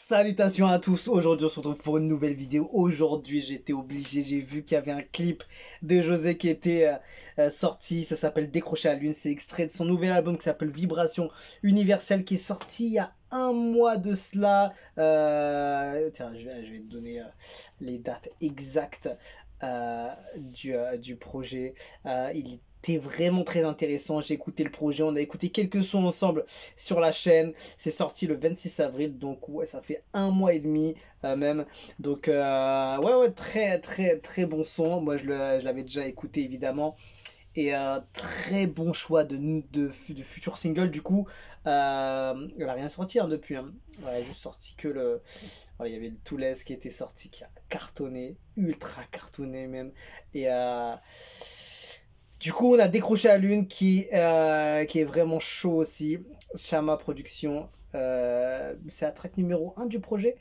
Salutations à tous, aujourd'hui on se retrouve pour une nouvelle vidéo. Aujourd'hui j'étais obligé, j'ai vu qu'il y avait un clip de José qui était sorti, ça s'appelle Décrocher à la Lune, c'est extrait de son nouvel album qui s'appelle Vibration Universelle qui est sorti il y a un mois de cela. Tiens, je vais te donner les dates exactes du projet. Il était vraiment très intéressant, j'ai écouté le projet, on a écouté quelques sons ensemble sur la chaîne, c'est sorti le 26 avril, donc ouais, ça fait un mois et demi même, donc ouais, très bon son, moi je l'avais déjà écouté évidemment, et très bon choix de futurs singles du coup. Elle a rien sorti depuis, hein. Elle a juste sorti que voilà, il y avait le Too Less qui était sorti, qui a cartonné, ultra cartonné même, et du coup, on a Décroché à la Lune qui est vraiment chaud aussi. Shama Production. C'est la track numéro 1 du projet.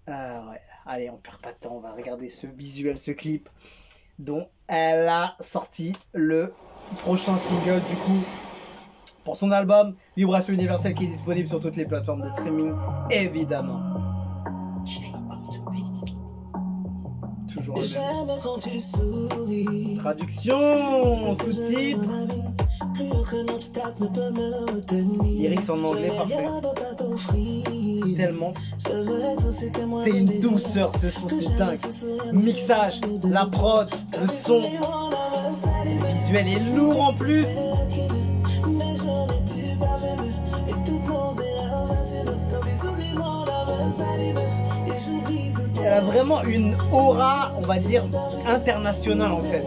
Ouais. Allez, on perd pas de temps. On va regarder ce visuel, ce clip dont elle a sorti le prochain single du coup pour son album Vibration Universelle qui est disponible sur toutes les plateformes de streaming évidemment. Toujours le même. Traduction, sous-titres, lyrics en anglais, parfait. Tellement. C'est une douceur ce son, c'est dingue. Mixage, la prod, le son, le visuel est lourd en plus. Elle a vraiment une aura, on va dire, internationale en fait.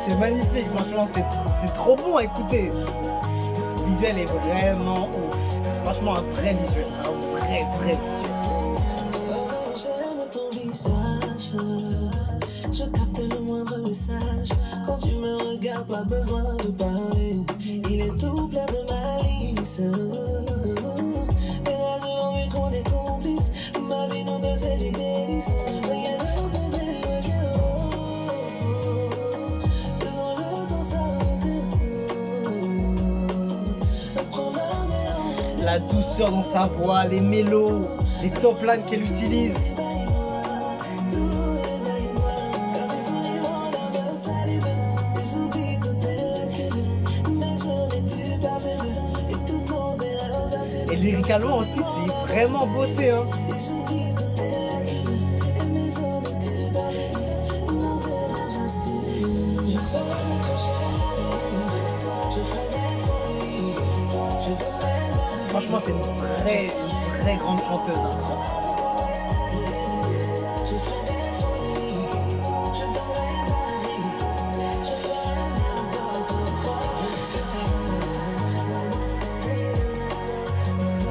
C'est magnifique, franchement, c'est trop bon à écouter. Le visuel est vraiment ouf. Franchement, un vrai visuel, un vrai visuel. J'aime ton visage, je capte le moindre message. Quand tu me regardes, pas besoin de parler. Il est tout plein de malice. Et là, j'ai envie qu'on est complices. Ma vie, nous deux, c'est du délice. La douceur dans sa voix, les mélos, les top lines qu'elle utilise. Et lyricalement aussi, c'est vraiment bossé, hein. Franchement, c'est une très grande chanteuse.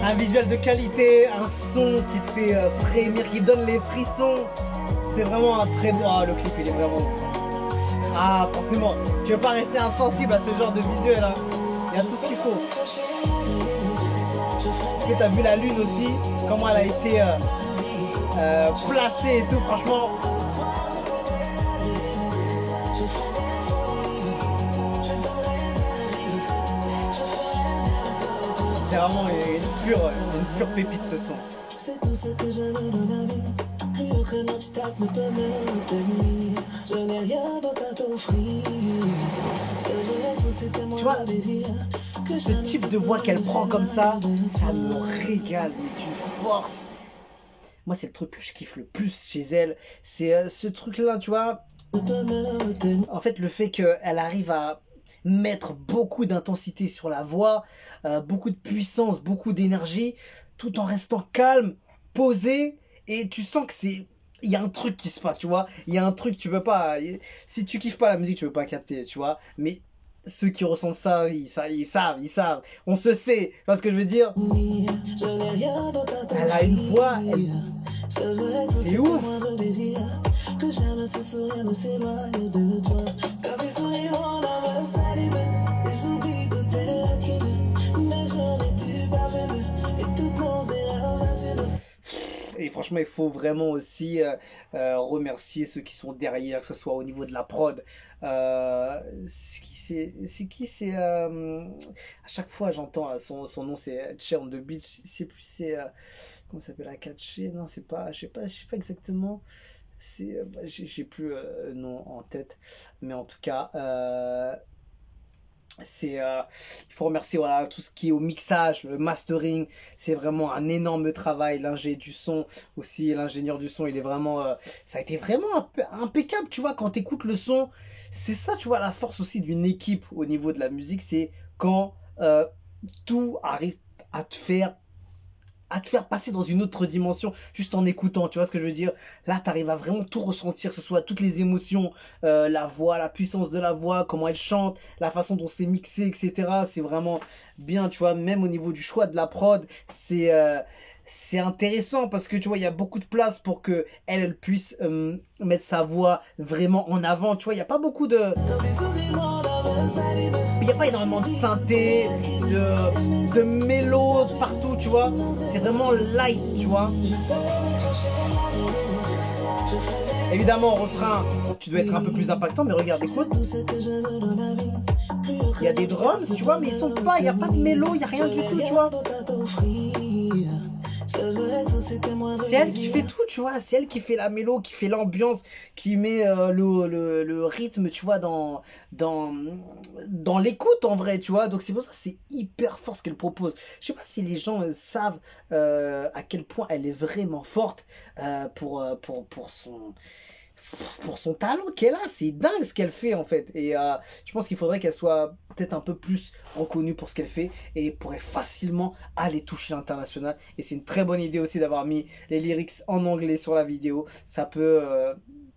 Un visuel de qualité, un son qui te fait frémir, qui donne les frissons. C'est vraiment un très bon. Ah, le clip, il est vraiment bon. Ah, forcément, tu veux pas rester insensible à ce genre de visuel, hein. Il y a tout ce qu'il faut. Est-ce que tu as vu la lune aussi, comment elle a été placée et tout, franchement. C'est vraiment une pure pépite ce son. C'est tout ce que je veux dans la vie. Plus aucun obstacle ne peut me retenir. Je n'ai rien d'autre à t'offrir. Tu vois, ce type de voix qu'elle prend comme ça me régale, mais d'une force. Moi, c'est le truc que je kiffe le plus chez elle. C'est ce truc-là, tu vois. En fait, le fait qu'elle arrive à mettre beaucoup d'intensité sur la voix, beaucoup de puissance, beaucoup d'énergie, tout en restant calme, posé, et tu sens que il y a un truc qui se passe, tu vois. Il y a un truc, tu peux pas. Si tu kiffes pas la musique, tu peux pas capter, tu vois. Mais ceux qui ressentent ça, ils savent. On se sait, tu vois ce que je veux dire. Elle a une voix, c'est ouf. Que jamais ce sourire ne s'éloigne de toi. mais il faut vraiment aussi remercier ceux qui sont derrière, que ce soit au niveau de la prod. C'est qui c'est à chaque fois j'entends son nom, c'est Che on the Beach. C'est plus c'est comment ça s'appelle, Akache? Non, c'est pas, je sais pas exactement. C'est j'ai plus le nom en tête, mais en tout cas c'est il faut remercier voilà tout ce qui est au mixage, le mastering, c'est vraiment un énorme travail. L'ingé du son aussi, l'ingénieur du son, il est vraiment ça a été vraiment impeccable, tu vois, quand t'écoutes le son. C'est ça, tu vois, la force aussi d'une équipe au niveau de la musique, c'est quand tout arrive à te faire passer dans une autre dimension juste en écoutant, tu vois ce que je veux dire. Là t'arrives à vraiment tout ressentir, que ce soit toutes les émotions, la voix, la puissance de la voix, comment elle chante, la façon dont c'est mixé, etc. C'est vraiment bien, tu vois. Même au niveau du choix de la prod, c'est intéressant parce que tu vois il y a beaucoup de place pour que elle puisse mettre sa voix vraiment en avant, tu vois. Il n'y a pas beaucoup de, il n'y a pas énormément de synthé, de mélo partout, tu vois. C'est vraiment light, tu vois. Évidemment, en refrain, tu dois être un peu plus impactant, mais regarde, écoute. Il y a des drums, tu vois, mais ils sont pas, il n'y a pas de mélo, il n'y a rien du tout, tu vois. C'est elle qui fait tout, tu vois. C'est elle qui fait la mélo, qui fait l'ambiance, qui met le rythme, tu vois, dans l'écoute en vrai, tu vois. Donc c'est pour ça que c'est hyper fort ce qu'elle propose. Je sais pas si les gens savent à quel point elle est vraiment forte pour son talent qu'elle a. C'est dingue ce qu'elle fait en fait. Et je pense qu'il faudrait qu'elle soit peut-être un peu plus reconnue pour ce qu'elle fait et pourrait facilement aller toucher l'international. Et c'est une très bonne idée aussi d'avoir mis les lyrics en anglais sur la vidéo. Ça peut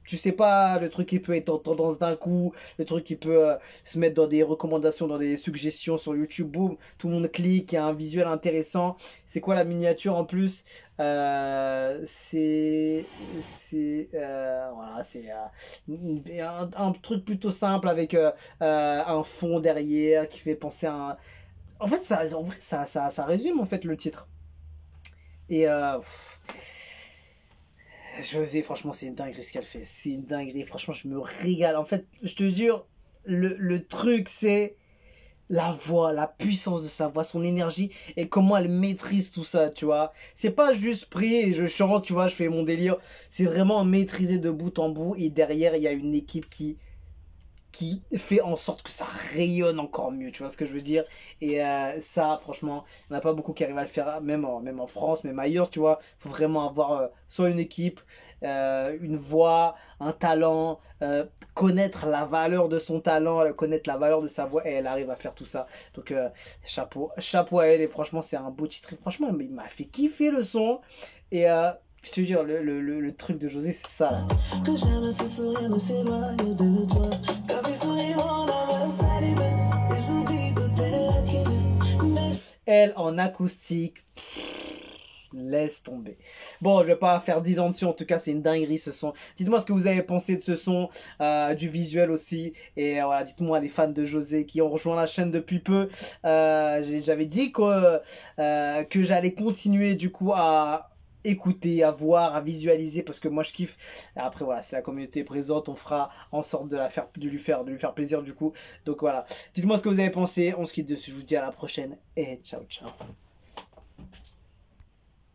tu sais pas, le truc qui peut être en tendance d'un coup, le truc qui peut se mettre dans des recommandations, dans des suggestions sur YouTube, boum, tout le monde clique, il y a un visuel intéressant. C'est quoi la miniature en plus? Voilà, c'est un truc plutôt simple avec un fond derrière qui fait penser à un... En fait, en vrai, ça résume en fait le titre. Et José, franchement, c'est une dinguerie ce qu'elle fait. C'est une dinguerie. Franchement, je me régale. En fait, je te jure, le truc, c'est la voix, la puissance de sa voix, son énergie et comment elle maîtrise tout ça, tu vois. C'est pas juste pris et je chante, tu vois, je fais mon délire. C'est vraiment maîtrisé de bout en bout et derrière, il y a une équipe qui fait en sorte que ça rayonne encore mieux, tu vois ce que je veux dire. Et ça, franchement, il n'y en a pas beaucoup qui arrivent à le faire, même en France, même ailleurs, tu vois. Il faut vraiment avoir soit une équipe, une voix, un talent, connaître la valeur de son talent, connaître la valeur de sa voix, et elle arrive à faire tout ça. Donc, chapeau à elle, et franchement, c'est un beau titre. Et franchement, il m'a fait kiffer le son. Et je te jure, le truc de José, c'est ça là. Que jamais ce sourire ne s'éloigne de toi. Quand tes sourires mon âme s'allume, et j'oublie toutes les... Elle en acoustique, laisse tomber. Bon, je vais pas faire 10 ans dessus, en tout cas c'est une dinguerie ce son. Dites-moi ce que vous avez pensé de ce son, du visuel aussi. Et voilà, dites-moi les fans de José qui ont rejoint la chaîne depuis peu. J'avais dit que j'allais continuer du coup à écouter, à voir, à visualiser parce que moi je kiffe. Après voilà, si la communauté est présente, on fera en sorte de lui faire plaisir du coup. Donc voilà, dites-moi ce que vous avez pensé. On se quitte dessus, je vous dis à la prochaine et ciao ciao.